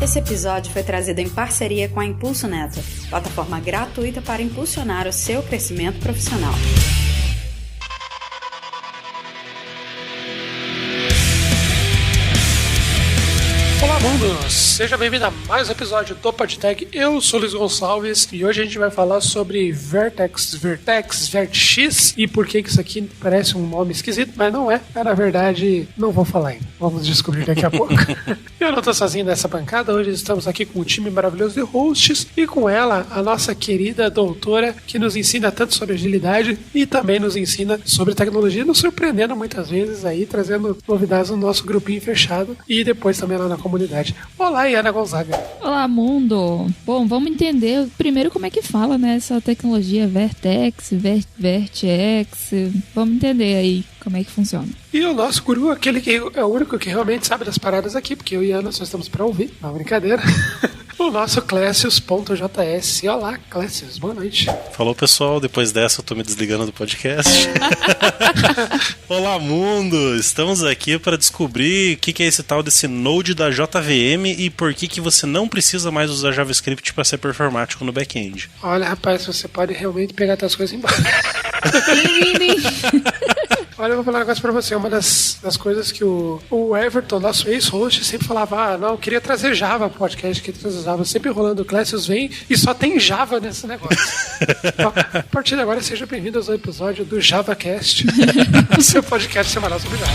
Esse episódio foi trazido em parceria com a Impulso Neto, plataforma gratuita para impulsionar o seu crescimento profissional. Olá, mundos! Seja bem-vindo a mais um episódio do PodTech. Eu sou o Luiz Gonçalves e hoje a gente vai falar sobre Vertex, Vertx e por que isso aqui parece um nome esquisito, mas não é. Na verdade, não vou falar ainda. Vamos descobrir daqui a pouco. Eu não estou sozinho nessa bancada. Hoje estamos aqui com um time maravilhoso de hosts e com ela, a nossa querida doutora que nos ensina tanto sobre agilidade e também nos ensina sobre tecnologia, nos surpreendendo muitas vezes aí, trazendo novidades no nosso grupinho fechado e depois também lá na comunidade. Olá, Ana Gonzaga. Olá, mundo. Bom, vamos entender primeiro como é que fala, né, essa tecnologia Vertex, Vertex. Vamos entender aí como é que funciona. E o nosso guru, aquele que é o único que realmente sabe das paradas aqui, porque eu e a Ana só estamos para ouvir, não é brincadeira. O nosso Clécius.js. Olá, Clécius, boa noite. Falou, pessoal, depois dessa eu tô me desligando do podcast. Olá, mundo! Estamos aqui para descobrir o que é esse tal desse Node da JVM e por que você não precisa mais usar JavaScript para ser performático no back-end. Olha, rapaz, você pode realmente pegar as coisas embaixo. Olha, eu vou falar um negócio pra você. Uma das coisas que o Everton, nosso ex-host, sempre falava: não, eu queria trazer Java pro podcast, queria trazer Java. Sempre rolando o Clécius vem e só tem Java nesse negócio. Então, a partir de agora, seja bem-vindos ao episódio do JavaCast, o seu podcast semanal sobre Java.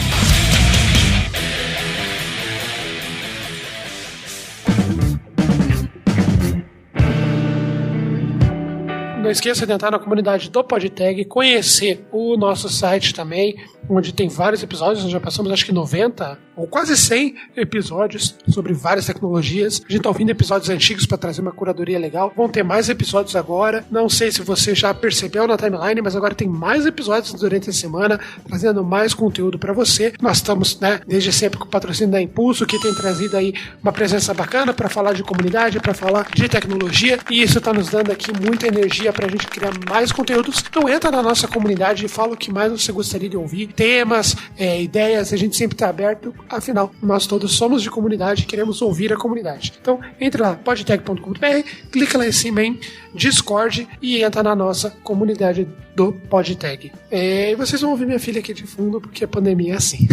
Não esqueça de entrar na comunidade do PodTech, conhecer o nosso site também, onde tem vários episódios. Nós já passamos acho que 90 ou quase 100 episódios sobre várias tecnologias. A gente está ouvindo episódios antigos para trazer uma curadoria legal. Vão ter mais episódios agora. Não sei se você já percebeu na timeline, mas agora tem mais episódios durante a semana, trazendo mais conteúdo para você. Nós estamos, desde sempre com o patrocínio da Impulso, que tem trazido aí uma presença bacana para falar de comunidade, para falar de tecnologia, e isso está nos dando aqui muita energia para a gente criar mais conteúdos. Então entra na nossa comunidade e fala o que mais você gostaria de ouvir, temas, ideias, a gente sempre está aberto. Afinal, nós todos somos de comunidade e queremos ouvir a comunidade. Então entre lá, podtech.com.br, clica lá em cima em Discord e entra na nossa comunidade do PodTech. E vocês vão ouvir minha filha aqui de fundo, porque a pandemia é assim.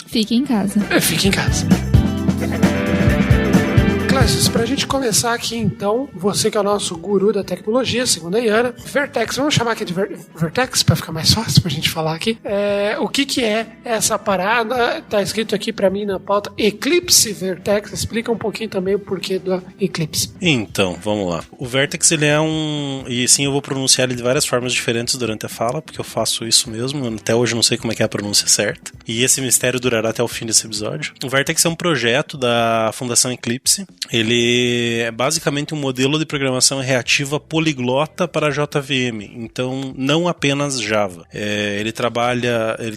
Fique em casa. Fique em casa. Clécius, pra gente começar aqui então, você que é o nosso guru da tecnologia, segundo a Iana, Vertex, vamos chamar aqui de Vertex pra ficar mais fácil pra gente falar aqui. O que é essa parada? Tá escrito aqui pra mim na pauta Eclipse Vertex. Explica um pouquinho também o porquê do Eclipse. Então, vamos lá. O Vertex, ele é e sim, eu vou pronunciar ele de várias formas diferentes durante a fala, porque eu faço isso mesmo. Até hoje eu não sei como é que é a pronúncia certa. E esse mistério durará até o fim desse episódio. O Vertex é um projeto da Fundação Eclipse. Ele é basicamente um modelo de programação reativa poliglota para JVM, então não apenas Java. Ele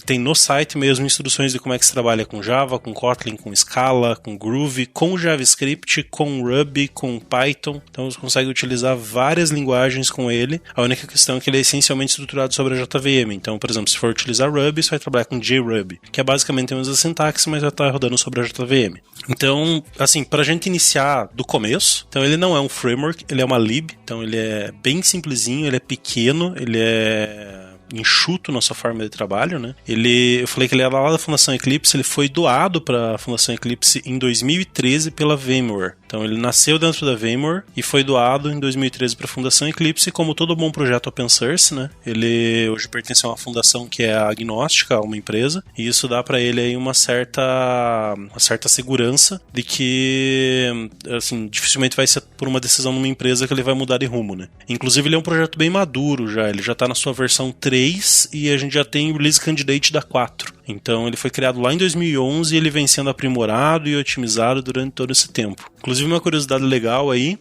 tem no site mesmo instruções de como é que se trabalha com Java, com Kotlin, com Scala, com Groovy, com JavaScript, com Ruby, com Python. Então você consegue utilizar várias linguagens com ele. A única questão é que ele é essencialmente estruturado sobre a JVM. Então, por exemplo, se for utilizar Ruby, você vai trabalhar com JRuby, que é basicamente a mesma sintaxe, mas já está rodando sobre a JVM. Então, assim, para a gente iniciar do começo, então ele não é um framework, ele é uma lib, então ele é bem simplesinho, ele é pequeno, ele é enxuto na sua forma de trabalho, né? Eu falei que ele era lá da Fundação Eclipse, ele foi doado para a Fundação Eclipse em 2013 pela VMware. Então ele nasceu dentro da VMware e foi doado em 2013 para a Fundação Eclipse, como todo bom projeto open source, né? Ele hoje pertence a uma fundação que é agnóstica a uma empresa, e isso dá para ele aí uma certa segurança de que, assim, dificilmente vai ser por uma decisão numa empresa que ele vai mudar de rumo, né? Inclusive ele é um projeto bem maduro já, ele já está na sua versão 3 e a gente já tem o release candidate da 4. Então ele foi criado lá em 2011 e ele vem sendo aprimorado e otimizado durante todo esse tempo. Inclusive uma curiosidade legal aí,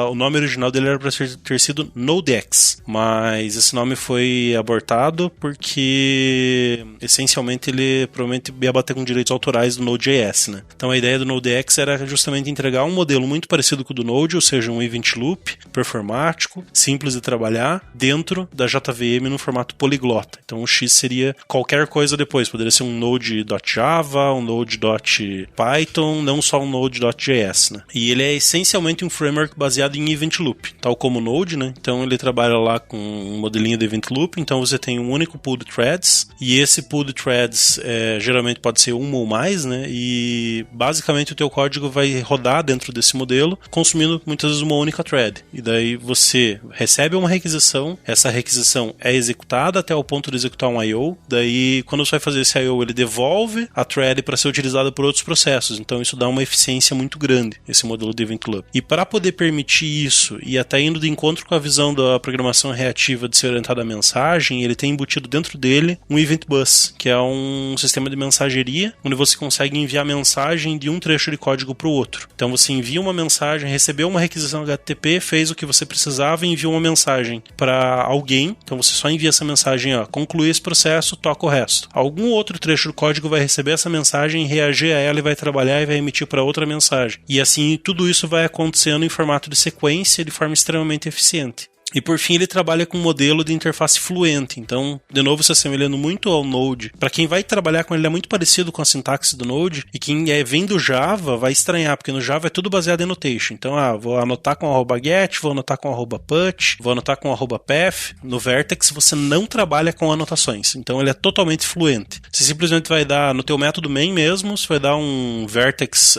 o nome original dele era para ter sido Node-X, mas esse nome foi abortado porque essencialmente ele provavelmente ia bater com direitos autorais do Node.js, né? Então a ideia do Node-X era justamente entregar um modelo muito parecido com o do Node, ou seja, um event loop performático, simples de trabalhar, dentro da JVM no formato poliglota. Então o X seria qualquer coisa depois, poderia ser ser um Node.java, um Node.python, não só um Node.js, né? E ele é essencialmente um framework baseado em Event Loop, tal como o Node, né? Então ele trabalha lá com um modelinho de Event Loop, então você tem um único pool de threads, e esse pool de threads geralmente pode ser uma ou mais, né? E basicamente o teu código vai rodar dentro desse modelo, consumindo muitas vezes uma única thread. E daí você recebe uma requisição, essa requisição é executada até o ponto de executar um I.O., daí quando você vai fazer esse I.O., ele devolve a thread para ser utilizada por outros processos, então isso dá uma eficiência muito grande, esse modelo de Event Loop. E para poder permitir isso, e até indo de encontro com a visão da programação reativa de ser orientada à mensagem, ele tem embutido dentro dele um Event Bus, que é um sistema de mensageria, onde você consegue enviar mensagem de um trecho de código para o outro. Então você envia uma mensagem, recebeu uma requisição HTTP, fez o que você precisava e enviou uma mensagem para alguém, então você só envia essa mensagem, concluir esse processo, toca o resto. Algum outro trecho do código vai receber essa mensagem, reagir a ela e vai trabalhar e vai emitir para outra mensagem. E assim, tudo isso vai acontecendo em formato de sequência de forma extremamente eficiente. E por fim ele trabalha com um modelo de interface fluente, então de novo se assemelhando muito ao Node. Para quem vai trabalhar com ele é muito parecido com a sintaxe do Node, e quem vem do Java vai estranhar, porque no Java é tudo baseado em annotation. Então vou anotar com @get, vou anotar com @put, vou anotar com @path. No Vertex você não trabalha com anotações, então ele é totalmente fluente. Você simplesmente vai dar no teu método main mesmo, você vai dar um Vertex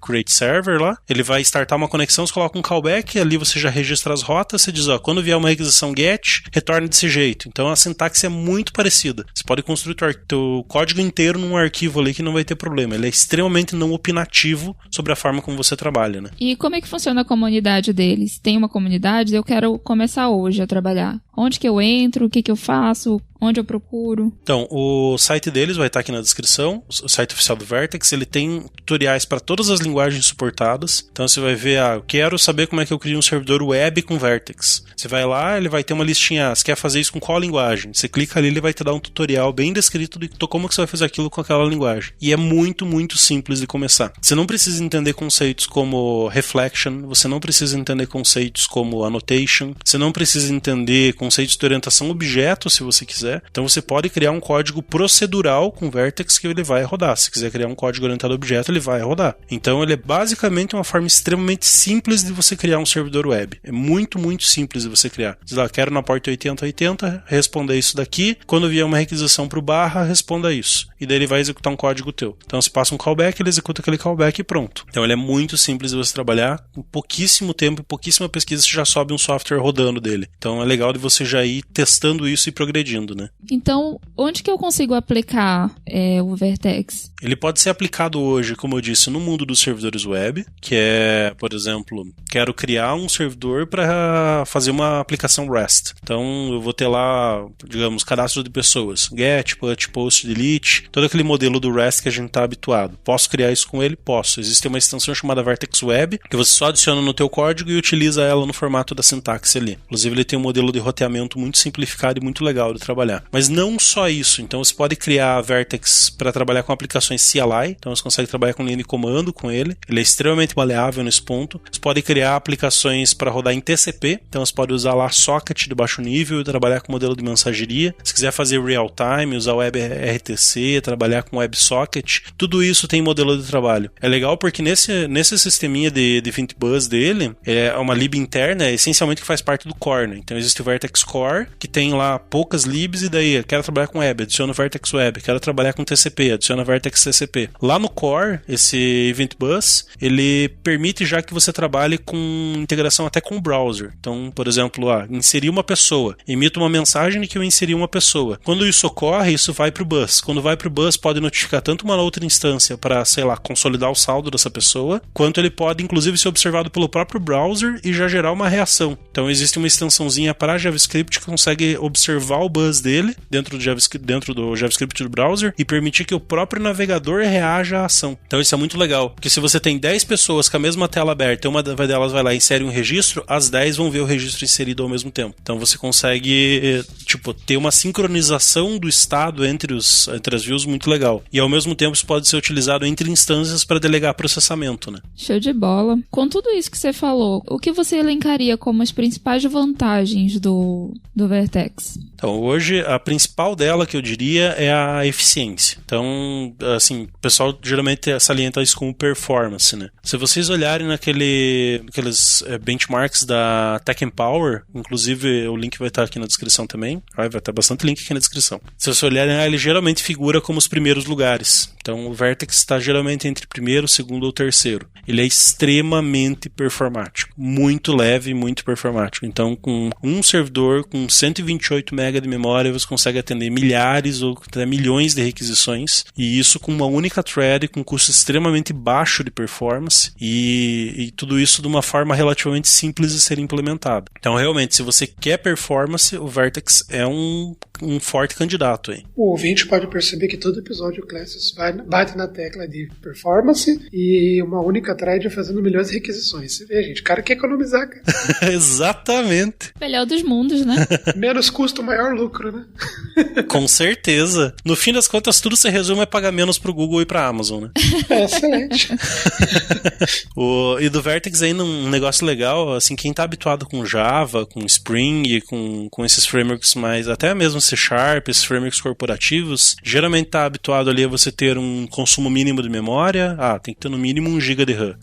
create server lá, ele vai startar uma conexão, você coloca um callback, ali você já registra as rotas, você diz, quando vier uma requisição GET, retorne desse jeito. Então a sintaxe é muito parecida. Você pode construir teu código inteiro num arquivo ali que não vai ter problema. Ele é extremamente não opinativo sobre a forma como você trabalha, né? E como é que funciona a comunidade deles? Tem uma comunidade? Eu quero começar hoje a trabalhar. Onde que eu entro? O que que eu faço? Onde eu procuro? Então, o site deles vai estar aqui na descrição, o site oficial do Vertex, ele tem tutoriais para todas as linguagens suportadas. Então você vai ver, eu quero saber como é que eu crio um servidor web com Vertex. Você vai lá, ele vai ter uma listinha, você quer fazer isso com qual linguagem? Você clica ali, ele vai te dar um tutorial bem descrito de como que você vai fazer aquilo com aquela linguagem. E é muito, muito simples de começar. Você não precisa entender conceitos como reflection, você não precisa entender conceitos como annotation, você não precisa entender conceitos de orientação objeto, se você quiser. Então você pode criar um código procedural com Vertex que ele vai rodar. Se quiser criar um código orientado a objeto, ele vai rodar. Então ele é basicamente uma forma extremamente simples de você criar um servidor web. É muito, muito simples de você criar. Diz lá, quero na porta 8080, responder isso daqui. Quando vier uma requisição para o /, responda isso. E daí ele vai executar um código teu. Então você passa um callback, ele executa aquele callback e pronto. Então ele é muito simples de você trabalhar. Com pouquíssimo tempo e pouquíssima pesquisa, você já sobe um software rodando dele. Então é legal de você já ir testando isso e progredindo, né? Então, onde que eu consigo aplicar o Vertex? Ele pode ser aplicado hoje, como eu disse, no mundo dos servidores web, que é, por exemplo, quero criar um servidor para fazer uma aplicação REST. Então, eu vou ter lá, digamos, cadastro de pessoas, get, put, post, delete, todo aquele modelo do REST que a gente está habituado. Posso criar isso com ele? Posso. Existe uma extensão chamada Vertex Web, que você só adiciona no teu código e utiliza ela no formato da sintaxe ali. Inclusive, ele tem um modelo de roteamento muito simplificado e muito legal de trabalhar. Mas não só isso, então você pode criar Vertex para trabalhar com aplicações CLI, então você consegue trabalhar com linha de comando com ele é extremamente maleável nesse ponto. Você pode criar aplicações para rodar em TCP, então você pode usar lá socket de baixo nível e trabalhar com modelo de mensageria. Se quiser fazer real time, usar WebRTC, trabalhar com WebSocket, tudo isso tem modelo de trabalho. É legal porque nesse sisteminha de Event Bus dele, é uma lib interna, essencialmente que faz parte do core, né? Então existe o Vertex Core, que tem lá poucas libs e daí, quero trabalhar com web, adiciona o Vertex Web, quero trabalhar com TCP, adiciona o Vertex TCP. Lá no core, esse Event Bus, ele permite já que você trabalhe com integração até com o browser. Então, por exemplo, inserir uma pessoa, emito uma mensagem de que eu inseri uma pessoa. Quando isso ocorre, isso vai para o bus. Quando vai para o bus, pode notificar tanto uma outra instância para, consolidar o saldo dessa pessoa, quanto ele pode, inclusive, ser observado pelo próprio browser e já gerar uma reação. Então, existe uma extensãozinha para JavaScript que consegue observar o bus dele dentro do JavaScript do browser e permitir que o próprio navegador reaja à ação. Então isso é muito legal, porque se você tem 10 pessoas com a mesma tela aberta e uma delas vai lá e insere um registro, as 10 vão ver o registro inserido ao mesmo tempo. Então você consegue ter uma sincronização do estado entre as views uso muito legal. E ao mesmo tempo isso pode ser utilizado entre instâncias para delegar processamento, né? Show de bola. Com tudo isso que você falou, o que você elencaria como as principais vantagens do Vertex? Então, hoje, a principal dela, que eu diria, é a eficiência. Então, assim, o pessoal geralmente salienta isso como performance, né? Se vocês olharem naqueles benchmarks da Tech Empower, inclusive o link vai estar aqui na descrição também, vai estar bastante link aqui na descrição. Se vocês olharem, ele geralmente figura como os primeiros lugares. Então, o Vertex está geralmente entre primeiro, segundo ou terceiro. Ele é extremamente performático. Muito leve e muito performático. Então, com um servidor com 128 MB de memória, você consegue atender milhares ou até milhões de requisições. E isso com uma única thread, com custo extremamente baixo de performance. E tudo isso de uma forma relativamente simples de ser implementado. Então, realmente, se você quer performance, o Vertex é um forte candidato aí. O ouvinte pode perceber que todo episódio o Classes bate na tecla de performance e uma única thread fazendo milhões de requisições. Você vê, gente, o cara quer economizar, cara. Exatamente. Melhor dos mundos, né? Menos custo, maior lucro, né? Com certeza. No fim das contas, tudo se resume a pagar menos pro Google e pra Amazon, né? É excelente. E do Vertex ainda um negócio legal, assim, quem tá habituado com Java, com Spring, com esses frameworks mais, até mesmo C#, esses frameworks corporativos, geralmente tá habituado ali a você ter um consumo mínimo de memória. Tem que ter no mínimo 1 GB de RAM.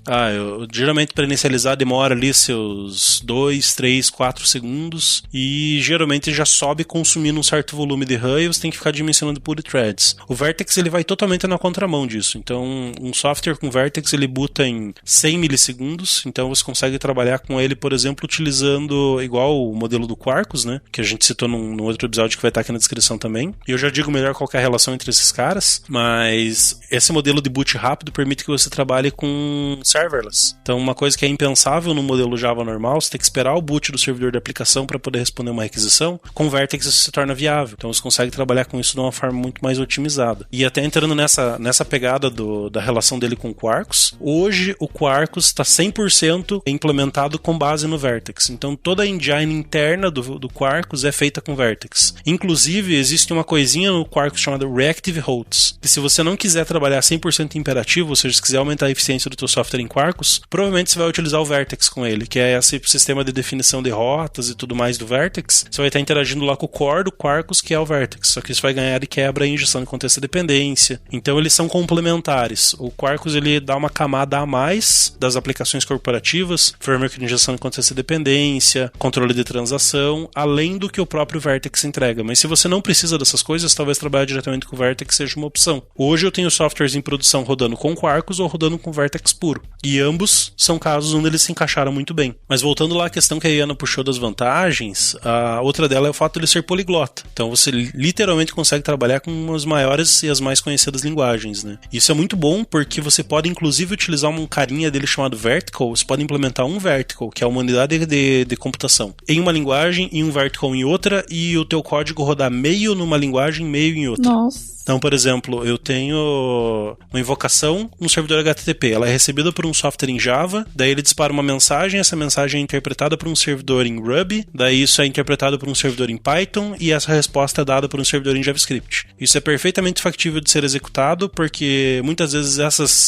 Geralmente para inicializar demora ali seus 2, 3, 4 segundos e geralmente já sobe consumindo um certo volume de RAM e você tem que ficar dimensionando por threads. O Vertex ele vai totalmente na contramão disso. Então, um software com Vertex ele boota em 100 milissegundos, então você consegue trabalhar com ele, por exemplo, utilizando igual o modelo do Quarkus, né, que a gente citou num outro episódio que vai estar aqui na descrição também. E eu já digo melhor qual que é a relação entre esses caras, mas esse modelo de boot rápido permite que você trabalhe com serverless. Então, uma coisa que é impensável no modelo Java normal, você tem que esperar o boot do servidor de aplicação para poder responder uma requisição, com Vertex isso se torna viável. Então, você consegue trabalhar com isso de uma forma muito mais otimizada. E até entrando nessa pegada da relação dele com o Quarkus, hoje o Quarkus está 100% implementado com base no Vertex. Então, toda a engine interna do Quarkus é feita com Vertex. Inclusive, existe uma coisinha no Quarkus chamada Reactive Holds, que se você não quiser trabalhar 100% imperativo, ou seja, se quiser aumentar a eficiência do teu software em Quarkus, provavelmente você vai utilizar o Vertex com ele, que é esse sistema de definição de rotas e tudo mais do Vertex. Você vai estar interagindo lá com o core do Quarkus, que é o Vertex, só que isso vai ganhar de quebra em injeção de contexto de dependência. Então, eles são complementares. O Quarkus, ele dá uma camada a mais das aplicações corporativas, framework de injeção de contexto de dependência, controle de transação, além do que o próprio Vertex entrega. Mas se você não precisa dessas coisas, talvez trabalhar diretamente com o Vertex seja uma opção. Hoje eu tenho softwares em produção rodando com Quarkus ou rodando com Vertex puro. E ambos são casos onde eles se encaixaram muito bem. Mas voltando lá à questão que a Iana puxou das vantagens, a outra dela é o fato de ele ser poliglota. Então você literalmente consegue trabalhar com as maiores e as mais conhecidas linguagens, né? Isso é muito bom porque você pode inclusive utilizar um carinha dele chamado Vertical. Você pode implementar um Vertical, que é uma unidade de computação, em uma linguagem e um Vertical em outra, e o teu código rodar meio numa linguagem, meio em outra. Nossa. Então, por exemplo, eu tenho uma invocação no servidor HTTP. Ela é recebida por um software em Java, daí ele dispara uma mensagem, essa mensagem é interpretada por um servidor em Ruby, daí isso é interpretado por um servidor em Python e essa resposta é dada por um servidor em JavaScript. Isso é perfeitamente factível de ser executado porque muitas vezes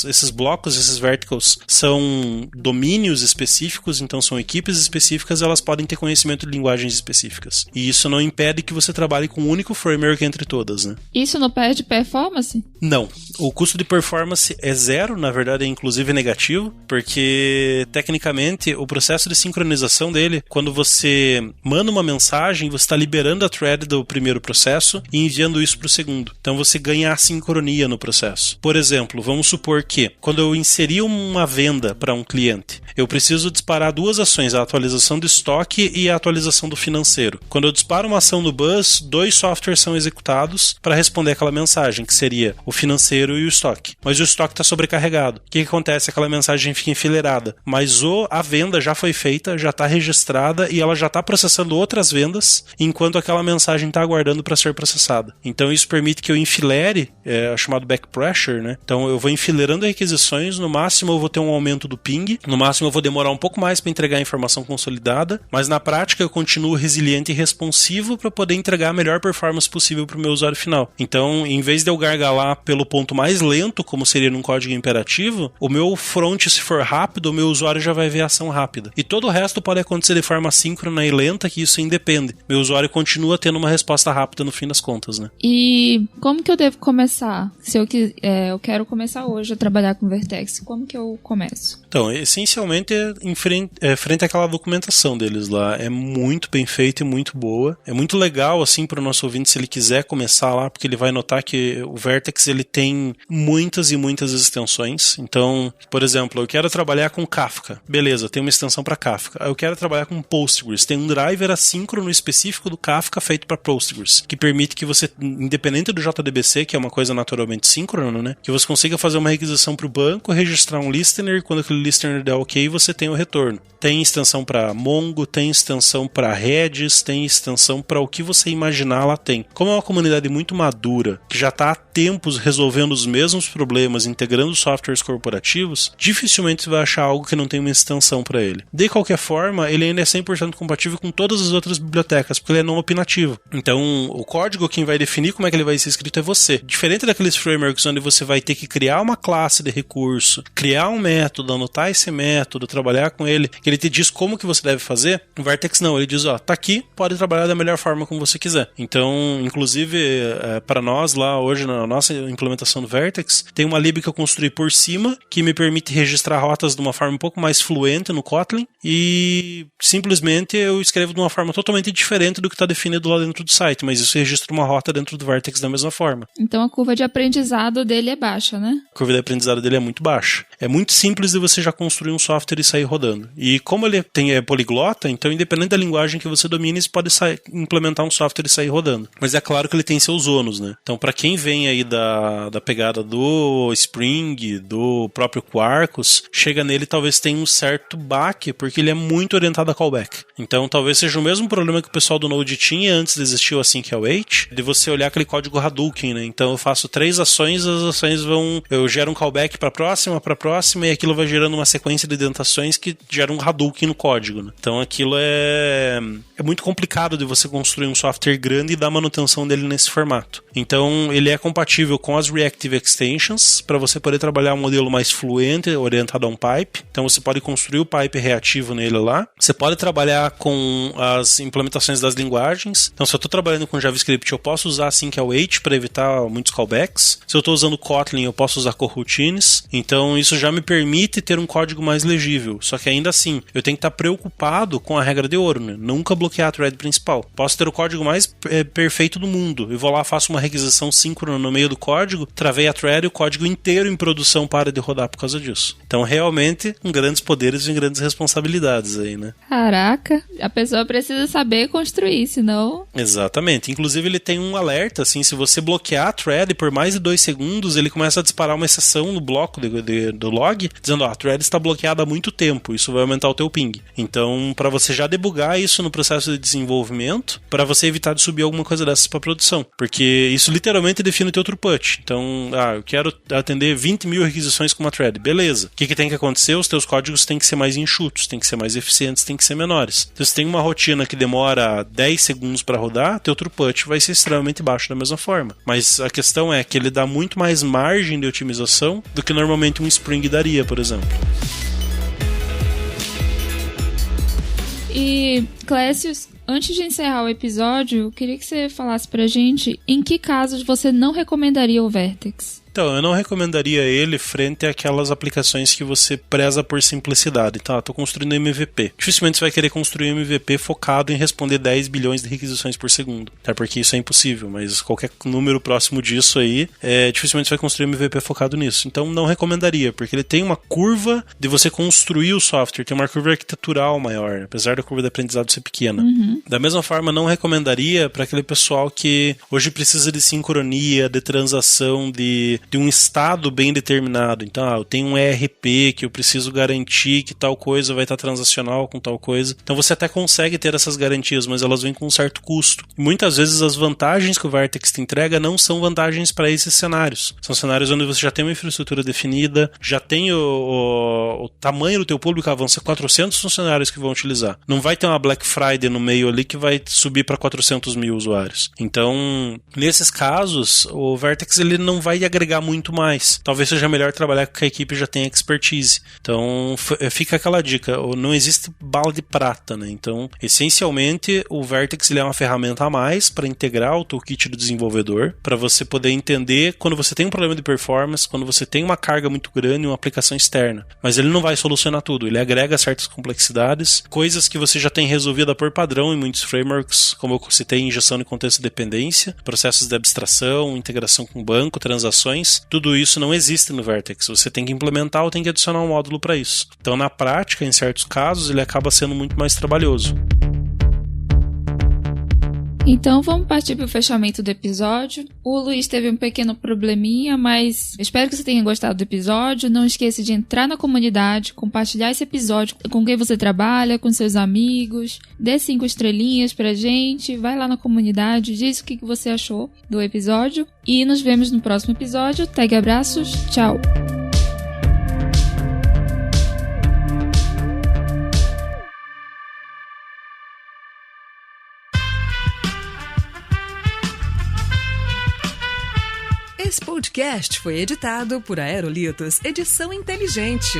esses blocos, esses verticals, são domínios específicos, então são equipes específicas, elas podem ter conhecimento de linguagens específicas. E isso não impede que você trabalhe com um único framework entre todas, né? Isso não perde performance? Não. O custo de performance é zero, na verdade é inclusive negativo, porque tecnicamente o processo de sincronização dele, quando você manda uma mensagem, você está liberando a thread do primeiro processo e enviando isso para o segundo. Então você ganha a sincronia no processo. Por exemplo, vamos supor que quando eu inseri uma venda para um cliente, eu preciso disparar duas ações, a atualização do estoque e a atualização do financeiro. Quando eu disparo uma ação no bus, 2 softwares são executados para responder aquela mensagem, que seria financeiro e o estoque. Mas o estoque está sobrecarregado. O que acontece? Aquela mensagem fica enfileirada. Mas a venda já foi feita, já está registrada e ela já está processando outras vendas, enquanto aquela mensagem está aguardando para ser processada. Então isso permite que eu enfilere, chamado back pressure, né? Então eu vou enfileirando requisições, no máximo eu vou ter um aumento do ping, no máximo eu vou demorar um pouco mais para entregar a informação consolidada, mas na prática eu continuo resiliente e responsivo para poder entregar a melhor performance possível para o meu usuário final. Então, em vez de eu gargalar pelo ponto mais lento, como seria num código imperativo, o meu front, se for rápido, o meu usuário já vai ver a ação rápida. E todo o resto pode acontecer de forma assíncrona e lenta, que isso independe. Meu usuário continua tendo uma resposta rápida no fim das contas, né? E como que eu devo começar? Se eu quero começar hoje a trabalhar com Vertex, como que eu começo? Então, essencialmente frente àquela documentação deles lá. É muito bem feita e muito boa. É muito legal, assim, para o nosso ouvinte, se ele quiser começar lá, porque ele vai notar que o Vertex, ele tem muitas e muitas extensões. Então, por exemplo, eu quero trabalhar com Kafka. Beleza, tem uma extensão para Kafka. Eu quero trabalhar com Postgres. Tem um driver assíncrono específico do Kafka feito para Postgres, que permite que você, independente do JDBC, que é uma coisa naturalmente síncrona, né, que você consiga fazer uma requisição para o banco, registrar um listener, e quando aquele listener der ok, você tem o retorno. Tem extensão para Mongo, tem extensão para Redis, tem extensão para o que você imaginar, lá tem. Como é uma comunidade muito madura, que já está há tempos resolvendo os mesmos problemas, integrando softwares corporativos, dificilmente você vai achar algo que não tem uma extensão para ele. De qualquer forma, ele ainda é 100% compatível com todas as outras bibliotecas, porque ele é não opinativo. Então, o código, quem vai definir como é que ele vai ser escrito é você. Diferente daqueles frameworks onde você vai ter que criar uma classe de recurso, criar um método, anotar esse método, trabalhar com ele, que ele te diz como que você deve fazer, o Vertex não, ele diz, tá aqui, pode trabalhar da melhor forma como você quiser. Então, inclusive, para nós lá hoje, na nossa implementação do Vertex, tem uma lib que eu construí por cima, que me permite registrar rotas de uma forma um pouco mais fluente no Kotlin, e simplesmente eu escrevo de uma forma totalmente diferente do que está definido lá dentro do site, mas isso registra uma rota dentro do Vertex da mesma forma. Então a curva de aprendizado dele é baixa, né? A curva de aprendizado dele é muito baixa. É muito simples de você já construir um software e sair rodando. E como ele é poliglota, então independente da linguagem que você domine, você pode implementar um software e sair rodando. Mas é claro que ele tem seus ônus, né? Então para quem vem aí da pegada do Spring, do próprio Quarkus, chega nele talvez tenha um certo baque, porque ele é muito orientado a callback. Então talvez seja o mesmo problema que o pessoal do Node tinha antes de existir o async await, de você olhar aquele código Hadouken, né? Então eu faço 3 ações, as ações eu gero um callback para a próxima, e aquilo vai gerando uma sequência de indentações que gera um Hadouken no código, né? Então aquilo é muito complicado de você construir um software grande e dar manutenção dele nesse formato. Então ele é compatível com as Reactive Extensions, para você poder trabalhar um modelo mais fluente, orientado a um pipe. Então você pode construir o pipe reativo nele lá. Você pode trabalhar com as implementações das linguagens. Então se eu estou trabalhando com JavaScript, eu posso usar async await para evitar muitos callbacks. Se eu estou usando Kotlin, eu posso usar coroutines. Então isso já me permite ter um código mais legível. Só que ainda assim, eu tenho que estar preocupado com a regra de ouro, né? Nunca bloquear a thread principal. Posso ter o código mais perfeito do mundo. Eu vou lá, faço uma requisição síncrona no meio do código, travei a thread e o código inteiro em produção para de rodar por causa disso. Então realmente, com grandes poderes e grandes responsabilidades aí, né? Caraca, a pessoa precisa saber construir, senão... Exatamente. Inclusive ele tem um alerta, assim, se você bloquear a thread por mais de 2 segundos, ele começa a disparar uma exceção no bloco do log, dizendo, a thread está bloqueada há muito tempo, isso vai aumentar o teu ping. Então, para você já debugar isso no processo de desenvolvimento, para você evitar de subir alguma coisa dessas para produção. Porque isso literalmente define o teu throughput. Então, eu quero atender 20 mil requisições com uma thread. Beleza. O que tem que acontecer? Os teus códigos têm que ser mais enxutos, têm que ser mais eficientes, têm que ser menores. Então, se tem uma rotina que demora 10 segundos para rodar, teu throughput vai ser extremamente baixo da mesma forma. Mas a questão é que ele dá muito mais margem de otimização do que normalmente um Spring daria, por exemplo. E, Clécius, antes de encerrar o episódio, eu queria que você falasse pra gente em que casos você não recomendaria o Vertex. Então, eu não recomendaria ele frente àquelas aplicações que você preza por simplicidade. Então, estou construindo MVP. Dificilmente você vai querer construir um MVP focado em responder 10 bilhões de requisições por segundo. Até porque isso é impossível, mas qualquer número próximo disso aí, dificilmente você vai construir um MVP focado nisso. Então, não recomendaria, porque ele tem uma curva de você construir o software, tem uma curva arquitetural maior. Apesar da curva de aprendizado ser pequena. Da mesma forma, não recomendaria para aquele pessoal que hoje precisa de sincronia, de transação, de um estado bem determinado. Então, eu tenho um ERP que eu preciso garantir que tal coisa vai estar transacional com tal coisa. Então, você até consegue ter essas garantias, mas elas vêm com um certo custo. E muitas vezes as vantagens que o Vertex te entrega não são vantagens para esses cenários. São cenários onde você já tem uma infraestrutura definida, já tem o tamanho do teu público, vão ser 400 funcionários que vão utilizar. Não vai ter uma Black Friday no meio ali que vai subir para 400 mil usuários. Então, nesses casos, o Vertex ele não vai agregar muito mais. Talvez seja melhor trabalhar com que a equipe já tenha expertise. Então, fica aquela dica, não existe bala de prata, né? Então, essencialmente, o Vertex ele é uma ferramenta a mais para integrar o toolkit do desenvolvedor, para você poder entender quando você tem um problema de performance, quando você tem uma carga muito grande, uma aplicação externa. Mas ele não vai solucionar tudo, ele agrega certas complexidades, coisas que você já tem resolvida por padrão em muitos frameworks, como eu citei, injeção de contexto de dependência, processos de abstração, integração com banco, transações, tudo isso não existe no Vertex. Você tem que implementar ou tem que adicionar um módulo para isso. Então, na prática, em certos casos, ele acaba sendo muito mais trabalhoso. Então vamos partir para o fechamento do episódio. O Luiz teve um pequeno probleminha, mas espero que você tenha gostado do episódio. Não esqueça de entrar na comunidade, compartilhar esse episódio com quem você trabalha, com seus amigos. Dê 5 estrelinhas pra gente, vai lá na comunidade, diz o que você achou do episódio. E nos vemos no próximo episódio. Tag abraços, tchau! Esse podcast foi editado por Aerolitos Edição Inteligente.